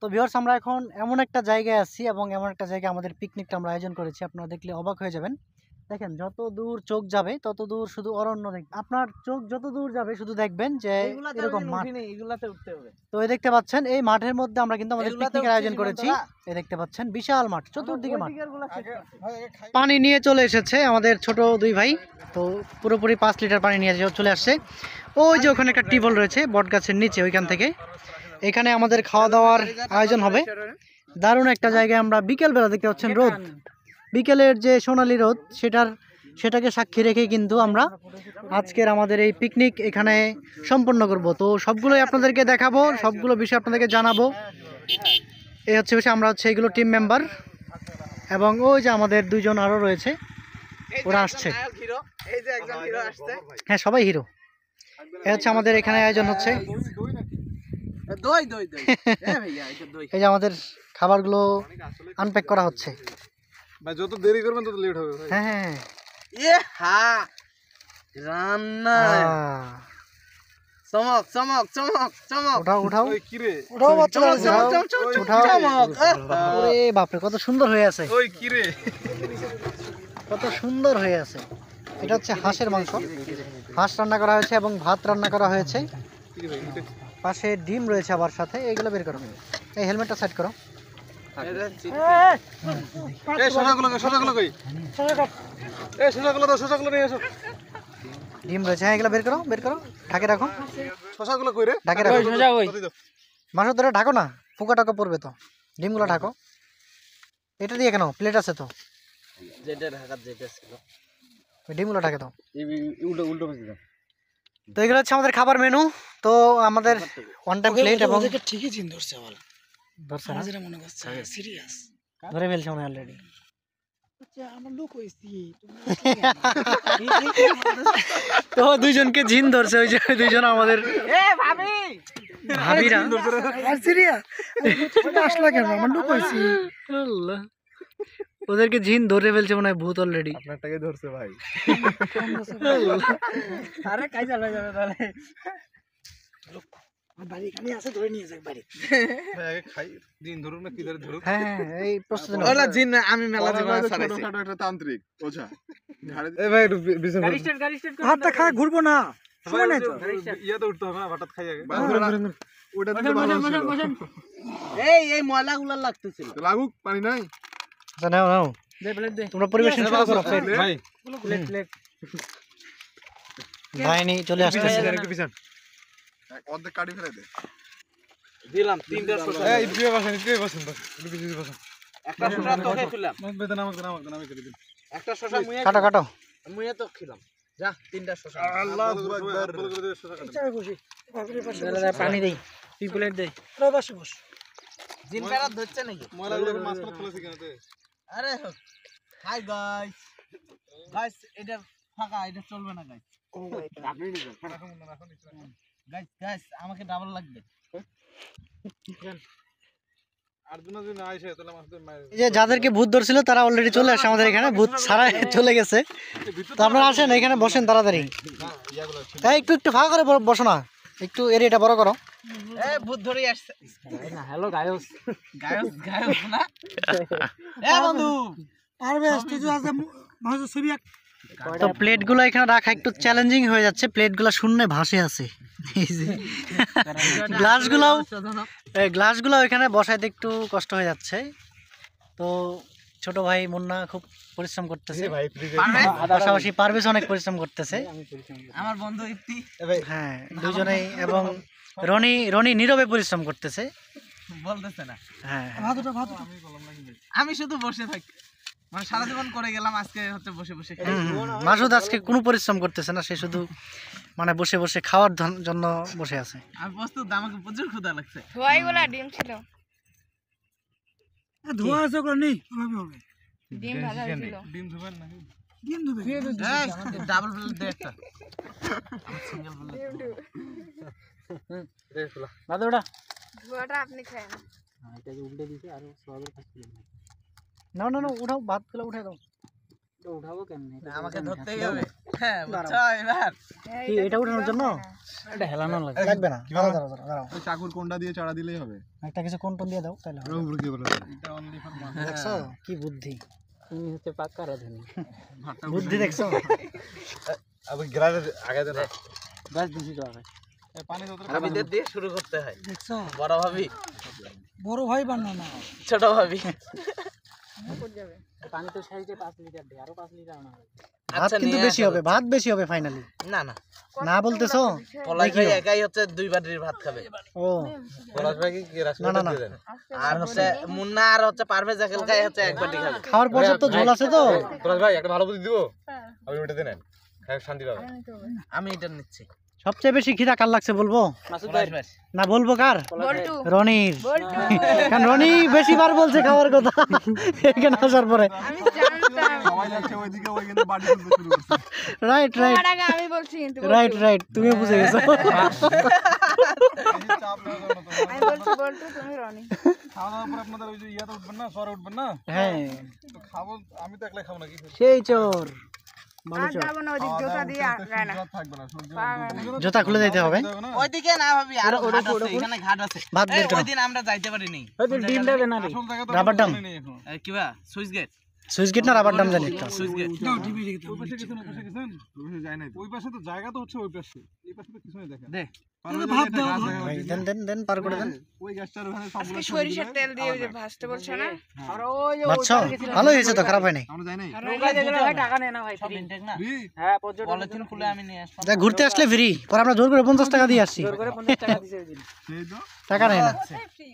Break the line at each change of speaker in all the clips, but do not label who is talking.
তো ভিউয়ার্স আমরা এখন এমন একটা জায়গায় আছি এবং এমন একটা জায়গায় আমাদের পিকনিকটা আমরা আয়োজন করেছি, আপনারা দেখলে অবাক হয়ে যাবেন। দেখেন যত দূর চোখ যাবে তত দূর শুধু অরণ্য দেখবেন, আপনার চোখ যত দূর যাবে শুধু দেখবেন যে এরকম মাঠ। তো এই দেখতে পাচ্ছেন এই মাঠের মধ্যে আমরা কিন্তু আমাদের পিকনিকের আয়োজন করেছি। এই দেখতে পাচ্ছেন বিশাল মাঠ, চতুর্দিকে মাঠ। পানি নিয়ে চলে এসেছে আমাদের ছোট দুই ভাই, তো পুরোপুরি 5 লিটার পানি নিয়ে চলে আসছে। ওই যে ওখানে একটা টিউবওয়েল রয়েছে বট গাছের নিচে, ওইখান থেকে এখানে আমাদের খাওয়া দাওয়ার আয়োজন হবে। দারুণ একটা জায়গায় আমরা বিকেলবেলা দেখতে পাচ্ছেন রোদ, বিকেলের যে সোনালি রোদ সেটাকে সাক্ষী রেখে কিন্তু আমরা আজকের আমাদের এই পিকনিক এখানে সম্পন্ন করব। তো সবগুলোই আপনাদেরকে দেখাবো, সবগুলো বিষয় আপনাদেরকে জানাবো। এই হচ্ছে বিষয়, আমরা হচ্ছে এগুলো টিম মেম্বার এবং ওই যে আমাদের দুইজন আরও রয়েছে, ওরা আসছে। হ্যাঁ সবাই হিরো। এই হচ্ছে আমাদের এখানে আয়োজন হচ্ছে। এই যে আমাদের খাবারগুলো আনপ্যাক করা হচ্ছে।
ভাই যত দেরি করবেন তত লেট হবে ভাই।
হ্যাঁ
রান্না চমক চমক চমক চমক।
উঠাও উঠাও
ওই কি রে?
উঠাও বাচ্চারা, ওরে বাপরে কত সুন্দর হয়ে আছে,
ওই কি রে?
কত সুন্দর হয়ে আছে। এটা হচ্ছে হাঁসের মাংস, হাঁস রান্না করা হয়েছে এবং ভাত রান্না করা হয়েছে। পাশে ডিম রয়েছে আবার সাথে। এইগুলো বের করো, এই হেলমেটটা সেট করো।
এই শসাগুলো কই? এই শসাগুলো দাও, শসাগুলো নিয়ে এসো।
ডিম রয়েছে, হ্যাঁ এগুলো বের করো বের করো, ঢাকে রাখো।
শসাগুলো কই রে?
ঢাকে রাখো, মাংস ধরে ঢাকো না, পোকা টাকা পড়বে তো। ডিমগুলো ঢাকো। এটা দিয়ে কেন, প্লেট আছে তো, ডিমগুলো ঢাকে দাও। তো এগুলো হচ্ছে আমাদের খাবার মেনু। তো আমাদের ওয়ান টাইম প্লেট এবং
ঠিকই চিন ধরছে বল,
ধরছে না,
যেটা মনে করছে সিরিয়াস
ধরে ফেলছে মনে অলরেডি।
আচ্ছা আমার লোক হইছি
তো দুইজনকে জিন ধরছে, ওই যে দুইজন আমাদের ভাবিরা।
সিরিয়াস আসলা কেন, আমার লোক হইছি।
আল্লাহ, ওদেরকে জিন ধরে ফেলছে মনে হয়, ভূত অলরেডি।
আপনারটাকে ধরছে ভাই।
আরে কাই যাবে তাহলে বাড়ি এখানে আছে, ধরে নিয়ে যাক বাড়ি।
আগে খাই, দিন ধরুন না কি ধরে ধরুন।
হ্যাঁ এই প্রস্তুতি নাও।
ওলা জিন আমি মেলা জীবন ছাড়াইছি।
ছোটখাটো একটা তান্ত্রিক ওঝা। এই ভাই একটু বিছানা
গাড়ি স্টার্ট ভাতটা খা, ঘুরবো না সময় নাই তো।
ইয়াতে উঠতে হবে না, হঠাৎ খাই আগে। ওটা
এই ময়লাগুলো লাগতেছিল।
লাগুক, পানি নাই।
আচ্ছা নাও নাও, তোমরা পরিবেশন শুরু করো।
ভাই
প্লেট
ভাইনি চলে আসতেছে।
একটু বিছান। অর্ধেক কাটি ফেলে দে।
দিলাম তিনটা শসা।
এই দুই বসেন একটু বিছি বসেন।
একটা শসা তো খেয়ে ফেললাম।
বেদনা আমি করে দিন।
একটা শসা মুইয়া
কাটো কাটো।
মুইয়া তো খেলাম। যা তিনটা শসা।
আল্লাহু আকবার।
চাই বসি।
পানি দেই, তুই প্লেট দে।
প্রবাসী বস। জিন কারা ধরছে নাকি?
ময়লাগুলো মাছ করে তুলেছি কেন তে?
আরে হাই গাইস। গাইস এটা ফাঁকা, এটা চলবে না গাইস। ও ভাই আপনি নিবেন। গাইস আমাকে ডাবল লাগবে।
আর দুনা যদি না আইছে তাহলে মাছ তো মার।
এই যে যাদেরকে ভূত ধরছিল তারা অলরেডি চলে আসে আমাদের এখানে, ভূত ছাড়া চলে গেছে। তো আপনারা আসেন এখানে বসেন তাড়াতাড়ি। এই একটু একটু ফাঁকা করে বসো না, একটু এরিয়াটা বড় করো।
এ ভূত ধরে আসছে না। হ্যালো গায়স গায়স না। এ বন্ধু পারবে তুই তো আজ মাছ ছবি।
তো প্লেটগুলো এখানে রাখা একটু চ্যালেঞ্জিং হয়ে যাচ্ছে, প্লেটগুলো শূন্যে ভাসে আছে। এই যে গ্লাসগুলো এখানে বসাইতে একটু কষ্ট হয়ে যাচ্ছে। তো ছোট ভাই মুন্না খুব পরিশ্রম করতেছে, পাশাপাশি পারভেজ অনেক পরিশ্রম করতেছে,
আমার বন্ধু ইফতি।
হ্যাঁ দুজনেই, এবং রনি নীরবে পরিশ্রম করতেছে,
বলতেছে না।
হ্যাঁ
আমি শুধু বসে থাকি, মানে সারা জীবন করে গেলাম, আজকে হচ্ছে বসে বসে খাই।
মাসুদ আজকে কোনো পরিশ্রম করতেছে না, সে শুধু মানে বসে বসে খাওয়ার জন্য বসে আছে।
আমি প্রস্তুত, আমাকে প্রচুর ক্ষুধা লাগছে।
ধোয়াইগুলা ডিম ছিল,
ধোয়া আছে করে নেই কিভাবে হবে?
ডিম ভাজা ছিল।
ডিম ধুবেন নাকি?
ডিম ধুবে এই ডাবল প্লেট দে একটা। আমি সিঙ্গেল প্লেট দে খোলা
দাদা ওটা
ধোয়াটা আপনি খায় না।
এটা যে উল্টে দিছে আর সোয়াবের খাচ্ছিল
না না না, উঠাও, ভাতগুলো উঠে দাও।
তো উঠাবো কেমনে? আমাকে ধরতেই হবে। হ্যাঁ বুঝছো এবার
কি এটা উঠানোর জন্য
এটা হেলানো লাগে
লাগবে না দাঁড়াও দাঁড়াও দাঁড়াও, দাঁড়াও
ওই চাকুর কোনটা দিয়ে চাড়া দিলেই হবে
একটা কিছু কোন দিয়ে দাও তাহলে হবে।
উপরে কি বলে এটা অনলি ফর মাছ
দেখছো কি বুদ্ধি
তুমি হচ্ছে পাক্কা রাধুনি
বুদ্ধি দেখছো
আবার গ্রাজে আগে দে
বাস দিছি তো আগে
পানি দতে
ভাবিদের দিয়ে শুরু করতে হয়
দেখছো
বড় ভাবি
বড় ভাই বানানো না
ছোট ভাবি পানি তো সাইজে 5 লিটার দিয়ে আরো 5 লিটার আনা
ভাত কিন্তু বেশি হবে ভাত বেশি হবে ফাইনালি
না না
না বলতেছো
পলাশ ভাই একাই হচ্ছে 2 বাটির ভাত খাবে
ও
পলাশ ভাই কি
না না না
আর হচ্ছে মুন্না আর হচ্ছে পারভেজ জাকেল খাই হচ্ছে 1 বাটি খাবে
খাওয়ার পর্যাপ্ত ঝোল আছে তো
পলাশ ভাই একটা ভালো বুদ্ধি দিব আমি ওটা দেন খায় শান্তি পাবে
আমি এটা নিচ্ছি
সবচেয়ে বেশি খিদা কার লাগছে বলবো
মাসুদ ভাই
না বলবো কার
বল্টু
রনির
বল্টু
কারণ রনি বেশি বার বলছে খাওয়ার কথা এখানে আসার পরে
আমি জানতাম
সবাই যাচ্ছে ওইদিকে ওইখানে বাড়ি তুলতে শুরু করছে
রাইট রাইট
তোমার আগে আমি বলছি কিন্তু
রাইট রাইট তুমিও বুঝে গেছো
চাপ না করো তো
আমি বলছি বল্টু তুমি রনি
খাওয়া দাওয়ার পর আপনাদের ওই যে ইয়াতে উঠবেন না সরে উঠবেন না
হ্যাঁ
তো খাবো আমি তো একলাই খাবো নাকি
সেই চোর ভালো
আর
চোর
যাবো না ওদিক জোতা দিয়ে আগায় না
থাকবে না
জুতা খুলে দিতে হবে
ওইদিকে না ভাবি আরো ঘাট আছে এখানে ঘাট আছে
ভাত বের করো
ওইদিন আমরা যাইতে পারিনি
ডিম দেবে না রে রাবার ডাম
কিবা সুইচ গেট
সুইচ গেট না রাবার ডাম জানি একটা
সুইচ গেট
ওই পাশে গেছেন ওই পাশে গেছেন ওই পাশে যায় নাই ওই পাশে তো জায়গা তো হচ্ছে ওই পাশে এই পাশে তো কিছু নেই দেখেন
দে
ভাত দাও
ভাই দেন দেন দেন পার করে দেন
ওই গ্যাসটার ওখানে
আজকে সরিষার তেল দিয়ে ওই যে ভাজতে বলছো না
আর ওই যে
বাচ্চা ভালো হয়েছে তো খারাপ হয় নাই
আমরা যাই নাই
নৌকা যেগুলো ভাই টাকা নেয় না ভাই সব ইনটেক না
ফ্রি
হ্যাঁ পলিথিন খুলে আমি নিয়ে আসব
দেখ ঘুরতে আসলে ফ্রি পরে আমরা জোর করে 50 টাকা দিয়ে আসছি
করে 50 টাকা দিছে ওইদিন
সেই তো
টাকা নেই না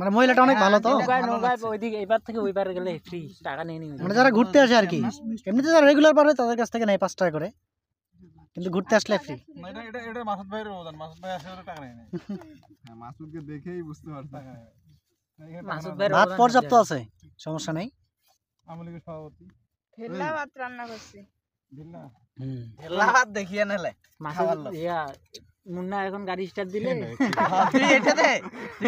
মানে মহিলাটা অনেক ভালো তো
নৌকায় ওইদিকে এইবার থেকে ওইবার গেলে ফ্রি টাকা নেই নি
মানে যারা ঘুরতে আসে আর কি এমনিতে যারা রেগুলার পারে তাদের কাছ থেকে নেয় 5 টাকা করে কিন্তু ঘুরতে আসলে ফ্রি
না এটা মাসুদ ভাইয়ের অবদান মাসুদ ভাই আসলে ওটা টাকা নেই নাই হ্যাঁ মাসুদকে দেখেই বুঝতে পারছি টাকা নেই
মাসুদ ভাই
ভাত পর্যাপ্ত আছে সমস্যা নেই
আমলিগের সভাপতি
ভেল্লা ভাত রান্না করছি
দিল্লা
লাভাত দেখিয়ে নেলে মাসুদ ইয়া মুন্না এখন গাড়ি স্টার্ট দিলে তুই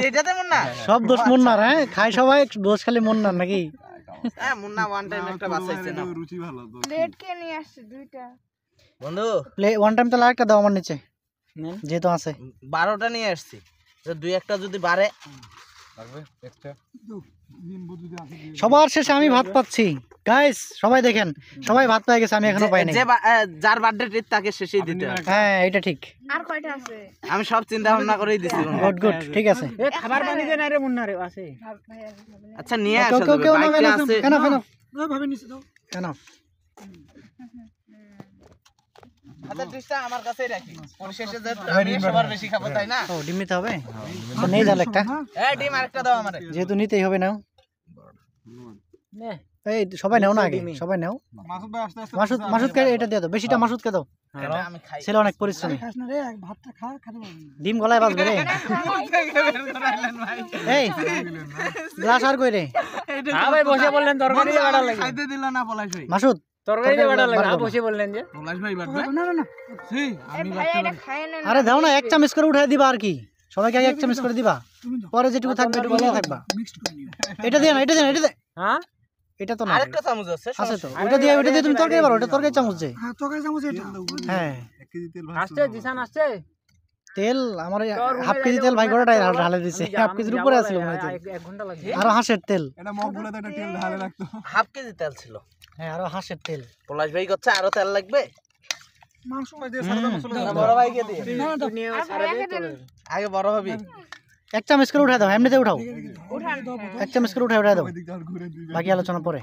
এটাতে মুন্না
সব দোষ মুন্নার হ্যাঁ খায় সবাই দোষ খালি মুন্নার নাকি
হ্যাঁ মুন্না ওয়ান টাইম একটা বাঁচাইছে না
রুচি ভালো তো
প্লেট কে নিয়ে আসছে দুইটা
বন্ধু
প্লে ওয়ান টাইম তাহলে আরেকটা দাও আমার নিচে যেহেতু আছে
12টা নিয়ে আসছি তো দুই একটা যদি বাড়ে
লাগবে এক্সট্রা নিম্বু যদি আছে দিয়ে
সবার শেষে আমি ভাত পাচ্ছি গাইস সবাই দেখেন সবাই ভাত পেয়ে গেছে আমি এখনো পাইনি
যে যার বার্থডে ডেট তাকে শেষেই দিতে হবে
হ্যাঁ এটা ঠিক
আর কয়টা আছে
আমি সব চিন্তা ভাবনা করেই দিছি
গুড গুড ঠিক আছে
খাবার পানি দে না রে মুন্না রে আছে
ভাই আর খাবে না।
আচ্ছা নিয়ে
কেউ
আসো
কেউ কেউ না
বাইকটা আছে
কেন কেন ভাবে নিচে দাও কেন
আচ্ছা ডিশটা আমার কাছেই রাখি পরিশেষে যে আমি সবার বেশি খাবো তাই না
ও ডিম নিতে হবে তো নেই জাল একটা
এই ডিম আরেকটা দাও আমারে
যেহেতু নিতেই হবে নাও
নে
এই সবাই নাও না আগে সবাই নাও
মাসুদ ভাই আস্তে আস্তে
মাসুদ মাসুদকে এটা দিয়ে দাও বেশিটা মাসুদকে দাও
আমি খাই
ছেলে অনেক পরিশ্রমী ডিম গলায় বাজবে রে এই গ্লাস আর কই রে
হ্যাঁ ভাই বসে বললেন তরকারি দিয়ে বাড়া লাগে খাইতে দিল না পলাশ ভাই
মাসুদ
তরকারি দিয়ে বাড়া লাগে বসে বললেন যে পলাশ ভাই বাড়বে
না না না
এই ভাই এটা খায় না
আরে দাও না এক চামচ করে উঠাই দিবা আর কি সবাইকে আগে এক চামচ করে দিবা পরে যেটুকু থাকবে এটুকু নিয়ে থাকবা এটা দিয়ে না এটা দিয়ে না এটা দে
হ্যাঁ
এটা তো না
আরেকটা চামচ আছে
আছে তো ওটা দিয়ে তুমি তরকারি পারো ওটা তরকারি চামচ দে
হ্যাঁ তরকারি চামচ এটা
হ্যাঁ
1 কেজি তেল
আসছে জিসান আসছে
তেল আমার হাফ কেজি তেল ভাই গোটাটাই ঢালে দিছে হাফ কেজির উপরে আছিল মনে হয় তেল।
1 ঘন্টা লাগবে
আরো হাঁসের তেল
এটা মগগুলোতে একটা তেল ঢালে রাখতো
হাফ কেজি তেল ছিল
হ্যাঁ আরো হাঁসের তেল
পলাশ ভাই করছে আরো তেল লাগবে
মাংস ভাই দিয়ে সারা মশলা
না বড় ভাইকে দিয়ে
আর ভাইয়াকে দেন
আগে বড় ভাবি
এক চামচ করে উঠাই দাও এমনিতে উঠাও
উঠান
এক চামচ করে উঠাই দাও
ওইদিক দিয়ে ঘুরে দিবে
বাকি আলোচনা পরে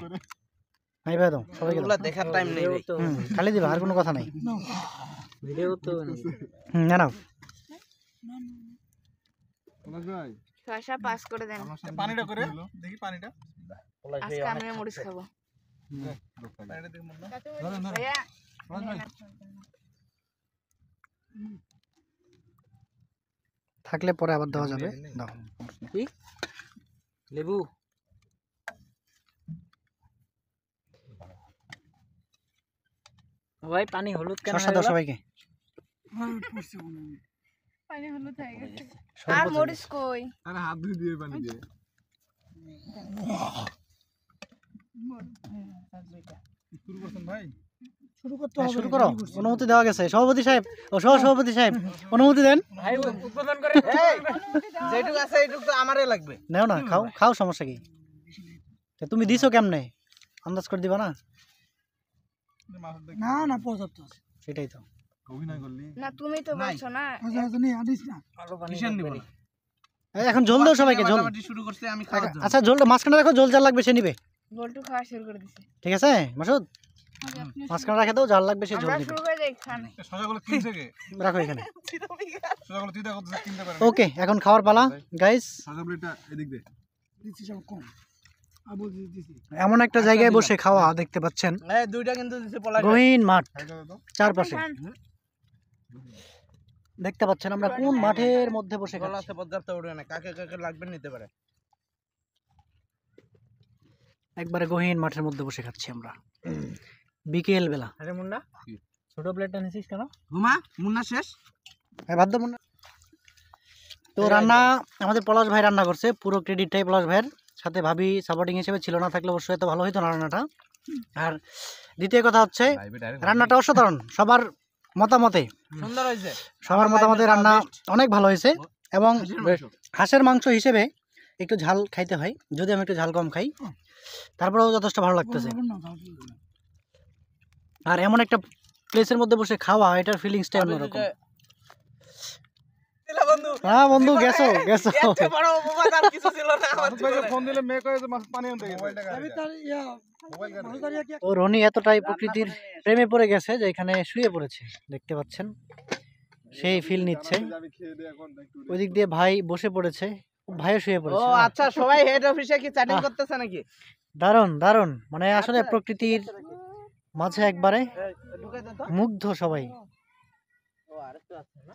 ভাই ভাই দাও সবাইকে দাও
এগুলা দেখার টাইম নেই রে
খালি দিবা আর কোনো কথা নাই
ভিডিও তো
না নাও
পলাশ ভাই
শসা পাস করে দেন
পানিটা করে দেখি পানিটা
পলাশ ভাই
আজকে আমি মরিচ খাবো
পানিটা দেখি মন না
ভাইয়া
পলাশ ভাই
থাকলে পরে আবার দেওয়া যাবে দাও
কি লেবু ভাই পানি হলুদ কেন
শসা দাও সবাইকে
পানি হলুদ হয়ে গেছে আর মরিচ কই
আরে হাত ধুই দিয়ে পানি দিয়ে শুরু করছেন ভাই
হ্যাঁ, শুরু করো। অনুমতি দেওয়া গেছে সভাপতি সাহেব ও সভাপতি সাহেব, অনুমতি দেন।
ভাই উদ্বোধন করে যেটুকু আছে এইটুকু তো আমারই লাগবে।
নাও না, খাও খাও, সমস্যা কি? তা তুমি দিছো কেমনে, আন্দাজ করে দিবা না?
মাসুদ ভাই
না না পর্যাপ্ত আছে।
সেটাই তো।
অভিনয় করলি
না তুমি তো বলছো না।
কিসের নিব না?
এখন ঝোল দাও সবাইকে, ঝোল।
মাটামাটি শুরু করতে আমি খাওয়ার জন্য।
আচ্ছা ঝোলটা মাঝখানে রাখো, ঝোল যার লাগবে সে নিবে,
বল্টু খাওয়া শুরু করে দিছে।
ঠিক আছে মাসুদ? মাঝখানে রাখে দাও, যার লাগবে সে ঝোল
আমরা
নিবে।
শুরু করে দেই খান।
সোজাগুলো কিনছে কে
রাখো এখানে।
সোজাগুলো চিন্তা করতেছে কিনতে পারে
ওকে, এখন খাওয়ার পালা গাইস।
সোজাগুলো এটা এদিক দে
এমন একটা জায়গায় বসে খাওয়া দেখতে পাচ্ছেন,
এই দুইটা কিন্তু দিছে পলাই।
গহীন মাঠ
খাইতে দাও তো
চারপাশে।
খান।
দেখতে পাচ্ছেন আমরা কোন মাঠের মধ্যে বসে
গলা
খাচ্ছি।
আছে পর্যাপ্ত উঠবে না, কাকে কাকে লাগবে নিতে পারে।
একবারে গহীন মাঠের মধ্যে বসে খাচ্ছি আমরা বিকেল বেলা।
আরে মুন্না
ছোট প্লেটটা নিছিস কেন?
ঘুমা, মুন্না শেষ।
বাধ্য মনে। তো রান্না আমাদের পলাশ ভাই রান্না করছে, পুরো ক্রেডিটটাই পলাশ ভাইয়ের, সাথে ভাবি সাপোর্টিং হিসেবে ছিল, না থাকলে অবশ্যই এত ভালো হতো না রান্নাটা। আর দ্বিতীয় কথা হচ্ছে রান্নাটা অসাধারণ, সবার মতামতে,
সুন্দর হয়েছে।
সবার মতামতে রান্না অনেক ভালো হয়েছে। এবং হাঁসের মাংস হিসেবে একটু ঝাল খাইতে হয়, যদি আমি একটু ঝাল কম খাই, তারপরেও যথেষ্ট ভালো লাগতেছে। আর এমন একটা প্লেসের মধ্যে বসে খাওয়া, এটার ফিলিংসটা অন্যরকম।
দিলা বন্ধু।
হ্যাঁ বন্ধু, গেছো গেছো।
এত বড় অপবাদ আর কিছু ছিল না আমার
মাসুদ ভাইকে
জীবনে।
ফোন দিলে মেয়ে কয়ে যে মাসুদ পানি আনতে গেছে মোবাইলটা
তো রনি এতটাই প্রকৃতির প্রেমে পড়ে গেছে যে এখানে শুয়ে পড়েছে, দেখতে পাচ্ছেন, সেই ফিল নিচ্ছে।
আমি খেয়ে দে এখন একটু
ওই দিক দিয়ে ভাই বসে পড়েছে, ভাইও শুয়ে
ও
পড়েছে।
আচ্ছা, সবাই হেড অফিসে কি চ্যাটিং করতেছে নাকি?
দারুণ দারুণ, মানে আসলে প্রকৃতির মাঝে একবারে
ঢুকে দে তো।
মুগ্ধ সবাই।
ও আরেকটু আছে না?